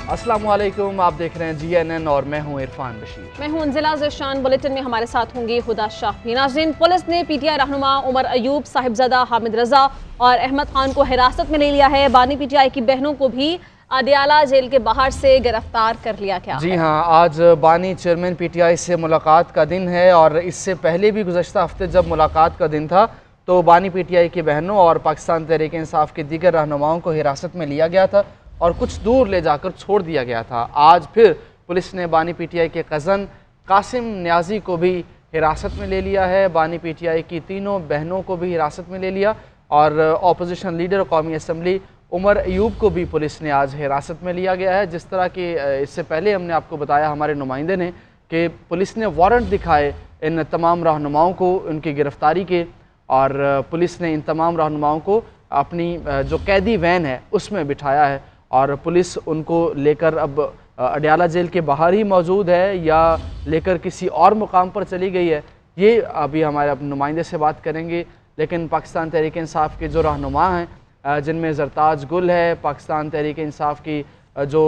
अस्सलाम वालेकुम, आप देख रहे हैं GNN और मैं हूं इरफान बशीर। मैं हूं अंजिला ज़ेशान। बुलेटिन में हमारे साथ होंगे हुदा शाफी। नाज़रीन, पुलिस ने PTI रहनुमा उमर अयूब, साहिबजादा हामिद रजा और अहमद खान को हिरासत में ले लिया है। बानी PTI की बहनों को भी अडयाला जेल के बाहर से गिरफ्तार कर लिया गया। जी हाँ, आज बानी चेयरमैन PTI से मुलाकात का दिन है और इससे पहले भी गुज़श्ता हफ्ते जब मुलाकात का दिन था तो बानी PTI की बहनों और पाकिस्तान तहरीक इंसाफ के दीगर रहनुमाओं को हिरासत में लिया गया था और कुछ दूर ले जाकर छोड़ दिया गया था। आज फिर पुलिस ने बानी PTI के कज़न कासिम न्याजी को भी हिरासत में ले लिया है। बानी PTI की तीनों बहनों को भी हिरासत में ले लिया और अपोजिशन लीडर कौमी असम्बली उमर अयूब को भी पुलिस ने आज हिरासत में लिया गया है। जिस तरह कि इससे पहले हमने आपको बताया हमारे नुमाइंदे ने कि पुलिस ने वारंट दिखाए इन तमाम रहनुमाओं को उनकी गिरफ़्तारी के, और पुलिस ने इन तमाम रहनुमाओं को अपनी जो कैदी वैन है उसमें बिठाया है और पुलिस उनको लेकर अब अडयाला जेल के बाहर ही मौजूद है या लेकर किसी और मुकाम पर चली गई है, ये अभी हमारे नुमाइंदे से बात करेंगे। लेकिन पाकिस्तान तहरीक इंसाफ के जो रहनुमा हैं जिनमें ज़रताज गुल है, पाकिस्तान तहरीक इंसाफ की जो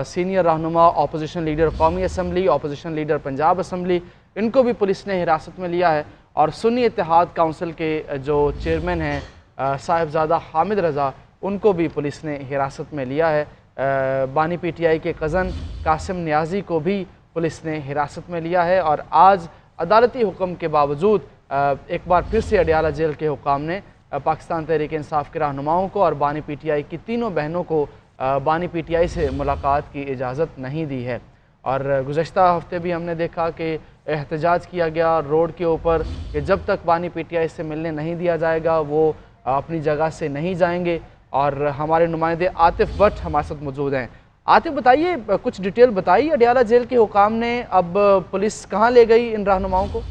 सीनियर रहनुमा अपोजिशन लीडर कौमी assembly, opposition leader Punjab assembly, इनको भी पुलिस ने हिरासत में लिया है। और सुन्नी इत्तेहाद काउंसिल के जो चेयरमैन हैं साहिबजादा हामिद रजा, उनको भी पुलिस ने हिरासत में लिया है। बानी PTI के कज़न कासिम न्याजी को भी पुलिस ने हिरासत में लिया है और आज अदालती हुक्म के बावजूद एक बार फिर से अडयाला जेल के हुकाम ने पाकिस्तान तहरीक इंसाफ के रहनुमाओं को और बानी PTI की तीनों बहनों को बानी PTI से मुलाकात की इजाज़त नहीं दी है। और गुज़श्ता हफ्ते भी हमने देखा कि एहतजाज किया गया रोड के ऊपर कि जब तक बानी PTI से मिलने नहीं दिया जाएगा वो अपनी जगह से नहीं जाएंगे। और हमारे नुमाइंदे आतिफ भट्ट हमारे साथ मौजूद हैं। आतिफ, बताइए, कुछ डिटेल बताइए, अडयाला जेल के हुकाम ने अब पुलिस कहाँ ले गई इन रहनुमाओं को?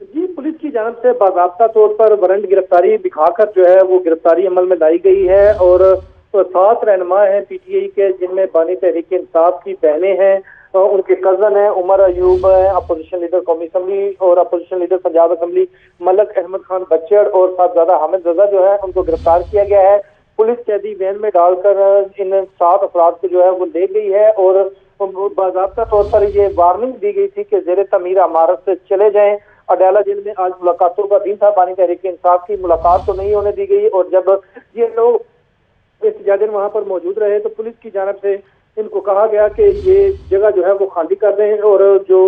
जी, पुलिस की जानब से बाकायदा तौर पर वारंट गिरफ्तारी दिखाकर जो है वो गिरफ्तारी अमल में लाई गई है और 7 रहनुमा हैं PTI के, जिनमें बानी तहरीक इंसाफ की बहनें हैं, उनके कज़न हैं उमर अयूब है, अपोजिशन लीडर कौमी असम्बली और opposition leader Punjab assembly Malik Ahmad Khan Bachar और साहिबजादा हामिद रजा जो है उनको गिरफ्तार किया गया है। पुलिस कैदी वैन में डालकर इन 7 अफराद को जो है वो ले गई है और बाकायदा तौर पर ये वार्निंग दी गई थी कि ज़ेरे तमीर इमारत से चले जाएं। अडयाला जेल में आज मुलाकातों का दिन था, बानी तहरीक इंसाफ की मुलाकात तो नहीं होने दी गई और जब ये लोग एहतजाजन वहाँ पर मौजूद रहे तो पुलिस की जानब से इनको कहा गया कि ये जगह जो है वो खाली कर रहे हैं और जो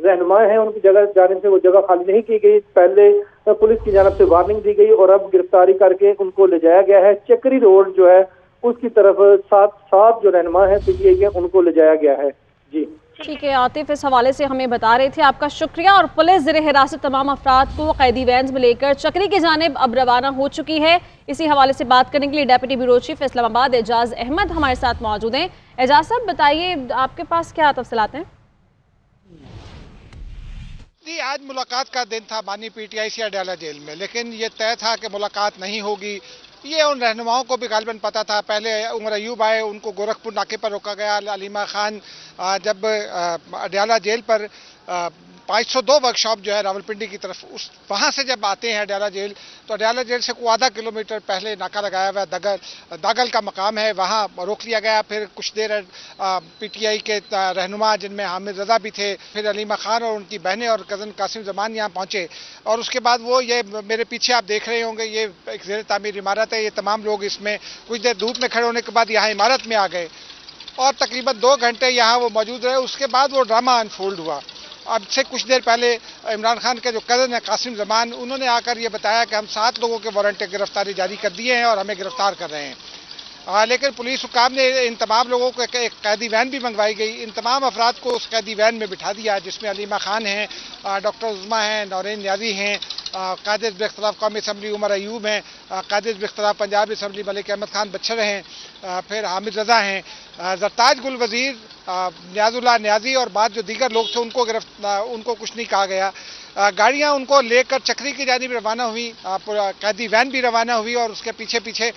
रहनुमा हैं उनकी जगह जाने से वो जगह खाली नहीं की गई। पहले पुलिस की जानब से वार्निंग दी गई और अब गिरफ्तारी करके उनको ले जाया गया है चक्री रोड जो है उसकी तरफ। 7 जो रहनुमा है PTI के उनको ले जाया गया है। जी ठीक है आतिफ, इस हवाले से हमें बता रहे थे, आपका शुक्रिया। और पुलिस ज़ेरे हिरासत तमाम अफराद को कैदी वैन में लेकर चक्री की जानिब अब रवाना हो चुकी है। इसी हवाले से बात करने के लिए deputy bureau chief Islamabad Ejaz Ahmed हमारे साथ मौजूद हैं। एजाज साहब, बताइए, आपके पास क्या तफसीलात हैं? जी, आज मुलाकात का दिन था बानी PTI से अडयाला जेल में, लेकिन ये तय था कि मुलाकात नहीं होगी। ये उन रहनुमाओं को भी गालिबन पता था। पहले उमर अयूब आए, उनको गोरखपुर नाके पर रोका गया। अलीमा खान जब अडयाला जेल पर 502 वर्कशॉप जो है रावलपिंडी की तरफ उस वहाँ से जब आते हैं अडयाला जेल, तो अडयाला जेल से आधा किलोमीटर पहले नाका लगाया हुआ दागल का मकाम है, वहाँ रोक लिया गया। फिर कुछ देर PTI के रहनुमा जिनमें हामिद रजा भी थे, फिर अलीमा खान और उनकी बहनें और कज़न कासिम जमान यहाँ पहुँचे और उसके बाद वो ये मेरे पीछे आप देख रहे होंगे, ये एक ज़ेर तामीर इमारत है। ये तमाम लोग इसमें कुछ देर धूप में खड़े होने के बाद यहाँ इमारत में आ गए और तकरीबन 2 घंटे यहाँ वो मौजूद रहे। उसके बाद वो ड्रामा अनफोल्ड हुआ। अब से कुछ देर पहले इमरान खान के जो कज़न है कासिम जमान, उन्होंने आकर ये बताया कि हम 7 लोगों के वारंट गिरफ्तारी जारी कर दिए हैं और हमें गिरफ्तार कर रहे हैं। लेकिन पुलिस हुकाम ने इन तमाम लोगों को एक कैदी वैन भी मंगवाई गई। इन तमाम अफराद को उस कैदी वैन में बिठा दिया, जिसमें अलीमा खान हैं, डॉक्टर उज़मा हैं, नौरीन न्याजी हैं, कादिर बिख्तलाफ कौमी असम्बली उमर अयूब हैं, कादिर बिख्तलाफ पंजाब असम्बली मलिक अहमद खान बच्चड़ हैं, फिर हामिद रजा हैं, ज़रताज गुल वज़ीर, न्याजुल्लाह न्याजी और बाद जो दीगर लोग थे उनको कुछ नहीं कहा गया। गाड़ियां उनको लेकर चक्री की जानिब रवाना हुई, कैदी वैन भी रवाना हुई और उसके पीछे पीछे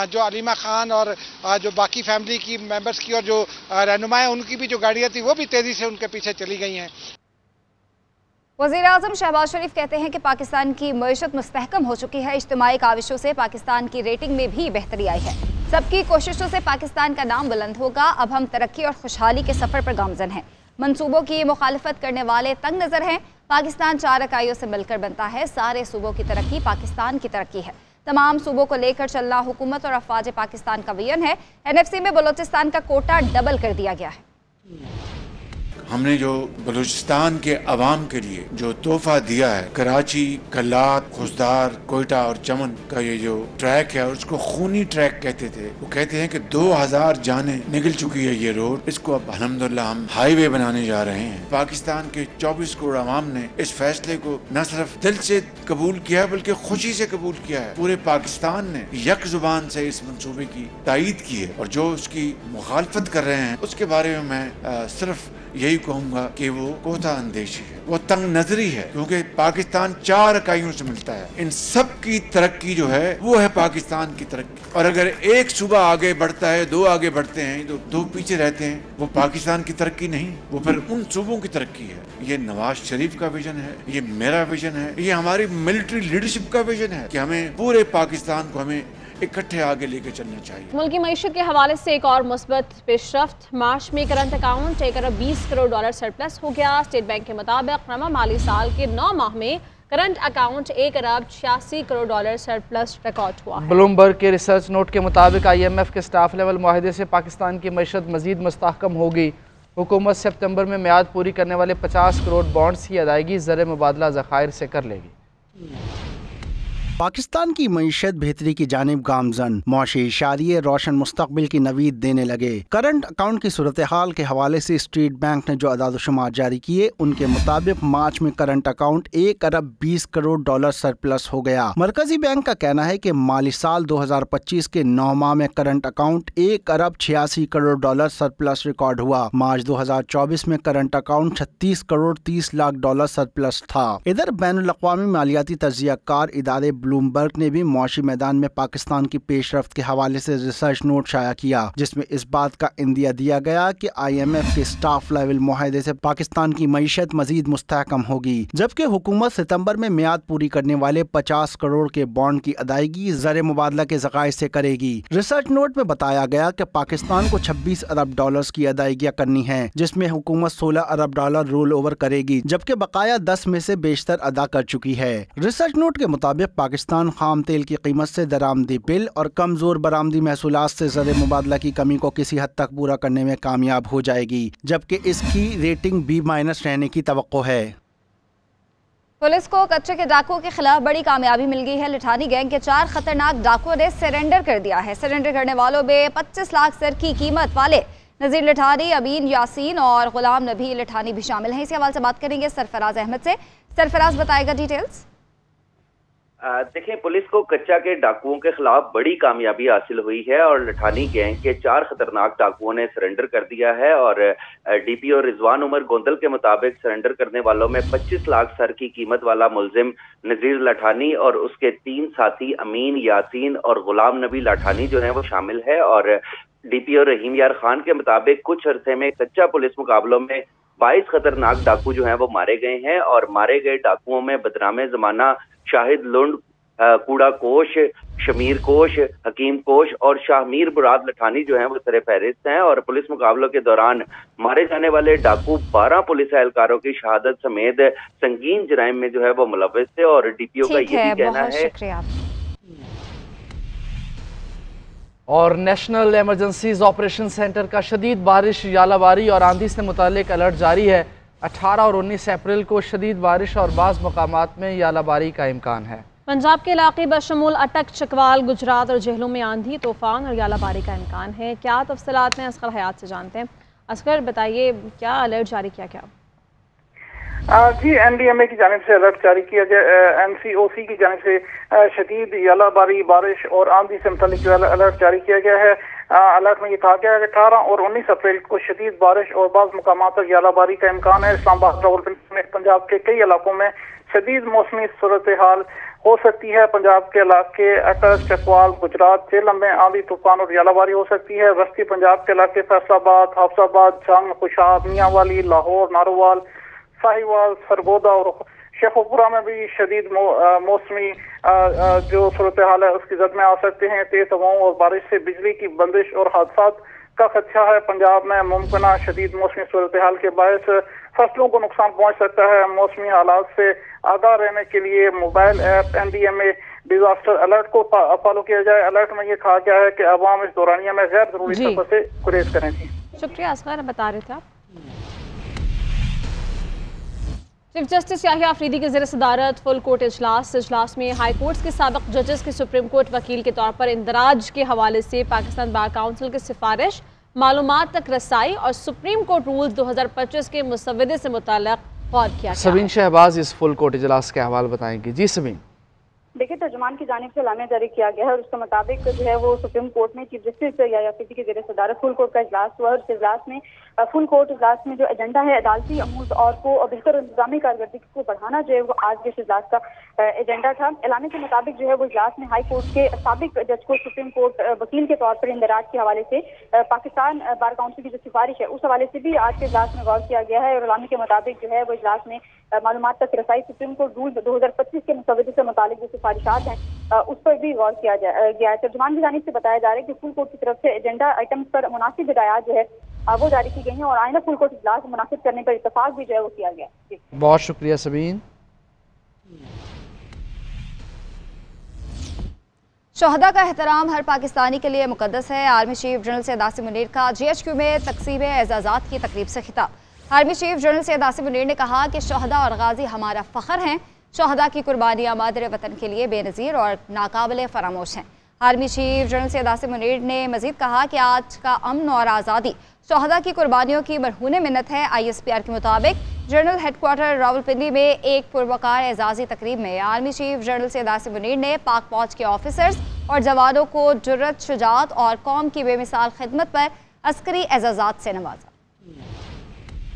जो अलीमा खान और जो बाकी फैमिली की मेंबर्स की और जो रहनुमा हैं उनकी भी जो गाड़ियां थी वो भी तेज़ी से उनके पीछे चली गई हैं। वज़ीर-ए-आज़म शहबाज शरीफ कहते हैं कि पाकिस्तान की मईशत मुस्तहकम हो चुकी है, इज्तिमाई काविशों से पाकिस्तान की रेटिंग में भी बेहतरी आई है। सबकी कोशिशों से पाकिस्तान का नाम बुलंद होगा। अब हम तरक्की और खुशहाली के सफर पर गामजन हैं। मंसूबों की मुखालफत करने वाले तंग नजर हैं। पाकिस्तान 4 इकाइयों से मिलकर बनता है। सारे सूबों की तरक्की पाकिस्तान की तरक्की है। तमाम सूबों को लेकर चलना हुकूमत और अफवाज पाकिस्तान का विजन है। NFC में बलोचिस्तान का कोटा डबल कर दिया गया है। हमने जो बलूचिस्तान के अवाम के लिए जो तोहफा दिया है, कराची, कल्लात, खुशदार, कोयटा और चमन का ये जो ट्रैक है, उसको खूनी ट्रैक कहते थे। वो कहते हैं कि 2000 जानें निकल चुकी है ये रोड, इसको अब अल्हम्दुलिल्लाह हम हाईवे बनाने जा रहे हैं। पाकिस्तान के 24 करोड़ अवाम ने इस फैसले को न सिर्फ दिल से कबूल किया बल्कि खुशी से कबूल किया है। पूरे पाकिस्तान ने यक जुबान से इस मंसूबे की तायीद की है और जो उसकी मुखालफत कर रहे हैं उसके बारे में मैं सिर्फ यही कहूँगा कि वो कोता अंदेशी है, वो तंग नजरी है, क्योंकि पाकिस्तान 4 इकाइयों से मिलता है। इन सब की तरक्की जो है वो है पाकिस्तान की तरक्की। और अगर एक सूबा आगे बढ़ता है, 2 आगे बढ़ते हैं तो 2 पीछे रहते हैं, वो पाकिस्तान की तरक्की नहीं, वो फिर उन सूबों की तरक्की है। ये नवाज शरीफ का विजन है, ये मेरा विजन है, ये हमारी मिलिट्री लीडरशिप का विजन है कि हमें पूरे पाकिस्तान को हमें इकट्ठे आगे लेके चलना चाहिए। मुल्की मईशत के हवाले से एक और मुस्बत पेशरफ्त। मार्च में करंट अकाउंट 1 अरब 20 करोड़ डॉलर सरप्लस हो गया। स्टेट बैंक के मुताबिक नमा माली साल के 9 माह में करंट अकाउंट 1 अरब 86 करोड़ डॉलर सरप्लस रिकॉर्ड हुआ है। ब्लूमबर्ग के रिसर्च नोट के मुताबिक IMF के स्टाफ लेवल मुआहदे से पाकिस्तान की मईशत मजीद मुस्तहकम होगी। हुकूमत सितंबर में मियाद पूरी करने वाले 50 करोड़ बॉन्ड्स की अदायगी ज़र मुबादला ज़खायर से कर लेगी। पाकिस्तान की मईशत बेहतरी की जानिब गामजन, मुआशी इशारिये रोशन मुस्तकबिल की नवीद देने लगे। करंट अकाउंट की सूरत हाल के हवाले से स्टेट बैंक ने जो अदाद-ओ-शुमार जारी किए, उनके मुताबिक मार्च में करंट अकाउंट 1 अरब 20 करोड़ डॉलर सरप्लस हो गया। मरकजी बैंक का कहना है कि माली साल 2025 के 9 माह में करंट अकाउंट 1 अरब 86 करोड़ डॉलर सरप्लस रिकॉर्ड हुआ। मार्च 2024 में current account 36 crore 30 lakh dollar surplus था। इधर बैनुल-अक़वामी मालियाती तज्ज़ियाकार इदारे ब्लूमबर्ग ने भी मुआशी मैदान में पाकिस्तान की पेशरफ्त के हवाले से रिसर्च नोट शाया किया, जिसमें इस बात का इंदिया दिया गया कि IMF के स्टाफ लेवल मुआहदे से पाकिस्तान की मईशत मजीद मुस्तहकम होगी, जबकि हुकूमत सितंबर में मियाद पूरी करने वाले 50 करोड़ के बॉन्ड की अदायगी ज़र मुबादला के ज़खायर से करेगी। रिसर्च नोट में बताया गया कि पाकिस्तान को 26 अरब डॉलर्स की अदायगियाँ करनी है, जिसमें हुकूमत 16 अरब डॉलर रोल ओवर करेगी, जबकि बकाया 10 में से बेशतर अदा कर चुकी है। रिसर्च नोट के मुताबिक पाकिस्तान खाम तेल की कीमत से दरामदी बिल और कमजोर बरामदी महसूलात से ज़र मुबादला की कमी को किसी हद तक पूरा करने में कामयाब हो जाएगी, जबकि इसकी रेटिंग B- रहने की तवक्को है। पुलिस को कच्चे के डाकुओं के खिलाफ बड़ी कामयाबी मिल गई है। लठानी गैंग के 4 खतरनाक डाकुओं ने सरेंडर कर दिया है। सरेंडर करने वालों में 25 लाख सर की कीमत वाले नज़ीर लठानी, अमीन यासीन और गुलाम नबी लठानी भी शामिल हैं। इसी हवाले से बात करेंगे सरफराज अहमद से। सरफराज, बताएगा डिटेल्स। देखें, पुलिस को कच्चा के डाकुओं के खिलाफ बड़ी कामयाबी हासिल हुई है और लठानी गैंग के 4 खतरनाक डाकुओं ने सरेंडर कर दिया है। और DPO रिजवान उमर गोंदल के मुताबिक सरेंडर करने वालों में 25 लाख सर की कीमत वाला मुलजिम नजीर लठानी और उसके 3 साथी अमीन यासीन और गुलाम नबी लठानी जो है वो शामिल है। और DPO रहीम यार खान के मुताबिक कुछ अरसे में कच्चा पुलिस मुकाबलों में 22 खतरनाक डाकू जो हैं वो मारे गए हैं। और मारे गए डाकुओं में बदनामे जमाना शाहिद लुंड, कूड़ा कोश, शमीर कोश, हकीम कोश और शाहमीर बुराद लठानी जो हैं वो सरे फहरिस्त हैं। और पुलिस मुकाबलों के दौरान मारे जाने वाले डाकू 12 पुलिस एहलकारों की शहादत समेत संगीन जराइम में जो है वो मुलव्वस थे। और DPO का ये भी कहना है। और नेशनल इमरजेंसीज ऑपरेशन सेंटर का शदीद बारिश, यालाबारी और आंधी से मुतालिक अलर्ट जारी है। 18 और 19 अप्रैल को शदीद बारिश और बाज़ मकामात में यालाबारी का इम्कान है। पंजाब के इलाके बशमूल अटक, चकवाल, गुजरात और जेहलों में आंधी, तूफान और यालाबारी का इम्कान है। क्या तफसीलात हैं, असगर हयात से जानते हैं। असगर, बताइए क्या अलर्ट जारी किया गया? जी, NDMA की जानिब से अलर्ट जारी किया गया। NCOC की जानिब से शदीद यालाबारी, बारिश और आंधी से मुतालिक जो अलर्ट जारी किया गया है। अलर्ट में ये कहा गया है कि 18 और 19 अप्रैल को शदीद बारिश और बाज़ मुकामात पर यालाबारी का इम्कान है। इस्लामाबाद, रावलपिंडी में पंजाब के कई इलाकों में शदीद मौसमी सूरत हाल हो सकती है। पंजाब के इलाके अटक, चकवाल, गुजरात, जेहलम में आंधी, तूफान और यालाबारी हो सकती है। वस्ती पंजाब के इलाके फैसलाबाद, हाफसाबाद, जंग, खुशाब, मियांवाली, लाहौर, नारोवाल, साहिवाल, सरगोदा और शेखोपुरा में भी शदीद मौसमी जो सूरत हाल है उसकी जद में आ सकते हैं। तेज हवाओं और बारिश से बिजली की बंदिश और हादसात का खदशा है। पंजाब में मुमकिन शदीद मौसमी सूरत हाल के बायस फसलों को नुकसान पहुंच सकता है। मौसमी हालात से आगाह रहने के लिए mobile app NDMA disaster alert को फॉलो किया जाए। अलर्ट में ये कहा गया है कि अवाम इस दौरानिया में गैर जरूरी सफर से गुरेज करें। शुक्रिया असगर, बता रहे थे आप। चीफ जस्टिस याहिया अफरीदी के ज़ेर सदारत फुल कोर्ट इजलास में हाई कोर्ट्स के साबिक जजेस के सुप्रीम कोर्ट वकील के तौर पर इंदराज के हवाले से पाकिस्तान बार काउंसिल की सिफारिश, मालूमात तक रसाई और सुप्रीम कोर्ट रूल्स 2025 के मुसव्वदे से मुताल्लिक़ गौर किया। सबीन शहबाज इस फुल कोर्ट इजलास के हवाले बताएंगे। जी सबीन। देखिए, तर्जुमान की जानिब से लामिया जारी किया गया है और उसके मुताबिक जो है वो सुप्रीम कोर्ट में चीफ जस्टिस याहिया अफरीदी के ज़ेर सदारत फुल कोर्ट का इजलास हुआ। इस इजलास में फुल कोर्ट इजलास में जो एजेंडा है अदालती अमूल और को बेहतर इंतजामी कारकर्दगी को बढ़ाना जो है वो आज के इजलास का एजेंडा था। ऐलान के मुताबिक जो है वो इजलास में हाई कोर्ट के साबिक जज को सुप्रीम कोर्ट वकील के तौर पर इंदराज के हवाले से पाकिस्तान बार काउंसिल की जो सिफारिश है उस हवाले से भी आज के इजलास में गौर किया गया है। और ऐलान के मुताबिक जो है वो इजलास में मालूमात तक रसाई, सुप्रीम कोर्ट रूल 2025 के मुसव्वदे से मुतालिक जो सिफारिशात हैं उस पर भी गौर किया गया है। तर्जुमान की जानिब से बताया जा रहा है कि फुल कोर्ट की तरफ से एजेंडा आइटम्स पर मुनासिब हिदायत जो है वो जारी की गई हैं और आइंदा फुल कोर्ट इजलास मुनासिब करने पर इत्तफाक भी जो है वो किया गया। बहुत शुक्रिया सबीन। शोहदा का एहतराम हर पाकिस्तानी के लिए मुकद्दस है। Army chief general Syed Asim Munir का GHQ में तकसीम एजाज़ात की तकरीब से खिताब। Army chief general Syed Asim Munir ने कहा कि शोहदा और गाजी हमारा फ़ख्र हैं। शोहदा की कुर्बानियाँ मादर वतन के लिए बेनज़ीर और नाकाबिले फरामोश हैं। Army chief general Syed Asim Munir ने मज़ीद कहा कि आज का अमन और आज़ादी शोहदा की कुर्बानियों की मरहून मिन्नत है। ISPR के मुताबिक जनरल हेडक्वार्टर रावलपिंडी में एक पुरवकार एजाज़ी तकरीब में army chief general Syed Asim Munir ने पाक फौज के ऑफिसर्स और जवानों को जुर्रत, शुजाअत और कौम की बेमिसाल खिदमत पर अस्करी एजाज़ात से नवाजा।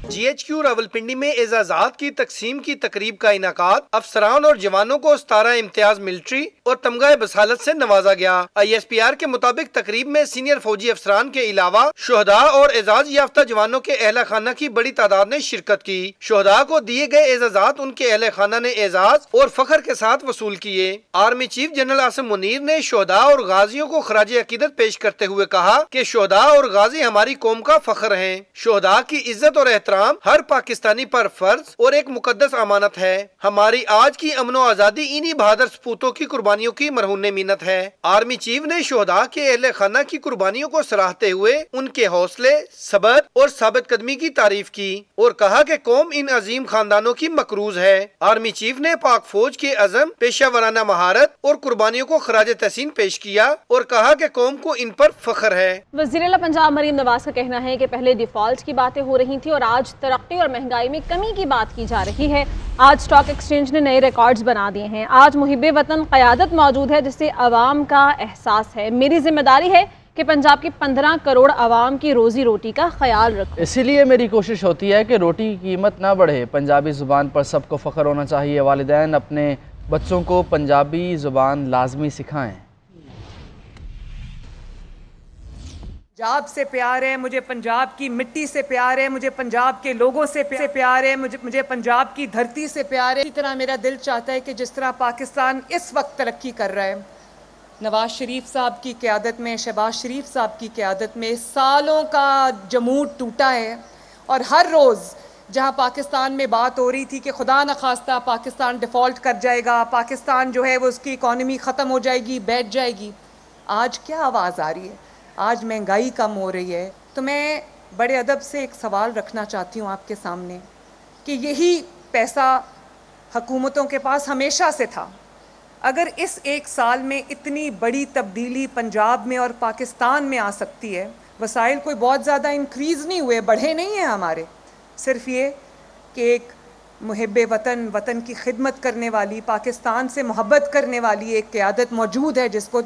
GHQ रावलपिंडी में एजाज़ात की तकसीम की तकरीब का इनाकाद, अफसरान और जवानों को 17 इम्तियाज मिलिट्री और तमगा बसालत से नवाजा गया। ISPR के मुताबिक तकरीब में सीनियर फौजी अफसरान के अलावा शोहदा और एजाज याफ्ता जवानों के अहल खाना की बड़ी तादाद ने शिरकत की। शोहदा को दिए गए एजाज़ात उनके अहल खाना ने एजाज और फखर के साथ वसूल किए। Army chief general Asim Munir ने शोहदा और गाजियों को खराज अकीदत पेश करते हुए कहा कि शोहदा और गाजी हमारी कौम का फख्र हैं। शोहदा की इज्जत और एहतराम हर पाकिस्तानी पर फर्ज और एक मुकद्दस अमानत है। हमारी आज की अमन और आजादी इन्हीं बहादुर सपूतों की कुर्बानियों की मरहून मिन्नत है। आर्मी चीफ ने शोहदा के अहले खाना की कुर्बानियों को सराहते हुए उनके हौसले, सब्र और साबित कदमी की तारीफ की और कहा कि कौम इन अजीम खानदानों की मकरूज है। आर्मी चीफ ने पाक फौज के अज़म, पेशा वराना महारत और कुर्बानियों को खराज तहसीन पेश किया और कहा कि कौम को इन पर फख्र है। वज़ीर-ए-आला पंजाब मरीम नवाज का कहना है कि पहले डिफॉल्ट की बातें हो रही थी और आज तरक्की और महंगाई में कमी की बात की जा रही है। आज स्टॉक एक्सचेंज ने नए रिकॉर्ड्स बना दिए हैं। आज मुहिब्बे वतन क़यादत मौजूद है जिससे अवाम का एहसास है। मेरी जिम्मेदारी है कि पंजाब की 15 करोड़ अवाम की रोजी रोटी का ख्याल रखूं। इसीलिए मेरी कोशिश होती है कि रोटी की कीमत ना बढ़े। पंजाबी ज़ुबान पर सबको फ़ख्र होना चाहिए। वालिदैन अपने बच्चों को पंजाबी ज़ुबान लाजमी सिखाएं। पंजाब से प्यार है, मुझे पंजाब की मिट्टी से प्यार है, मुझे पंजाब के लोगों से प्यार है, मुझे पंजाब की धरती से प्यार है। इसी तरह मेरा दिल चाहता है कि जिस तरह पाकिस्तान इस वक्त तरक्की कर रहा है, नवाज शरीफ साहब की क़यादत में, शहबाज शरीफ साहब की क़यादत में सालों का जमूद टूटा है और हर रोज़ जहाँ पाकिस्तान में बात हो रही थी कि खुदा न खास्ता पाकिस्तान डिफ़ॉल्ट कर जाएगा, पाकिस्तान जो है वो उसकी इकॉनमी ख़त्म हो जाएगी, बैठ जाएगी, आज क्या आवाज़ आ रही है? आज महंगाई कम हो रही है। तो मैं बड़े अदब से एक सवाल रखना चाहती हूँ आपके सामने कि यही पैसा हुकूमतों के पास हमेशा से था। अगर इस एक साल में इतनी बड़ी तब्दीली पंजाब में और पाकिस्तान में आ सकती है, वसाइल कोई बहुत ज़्यादा इंक्रीज़ नहीं हुए, बढ़े नहीं हैं हमारे, सिर्फ ये कि एक मुहिब्बे वतन, वतन की खिदमत करने वाली, पाकिस्तान से मोहब्बत करने वाली एक क़यादत मौजूद है जिसको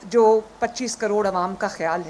जो 25 करोड़ अवाम का ख्याल है।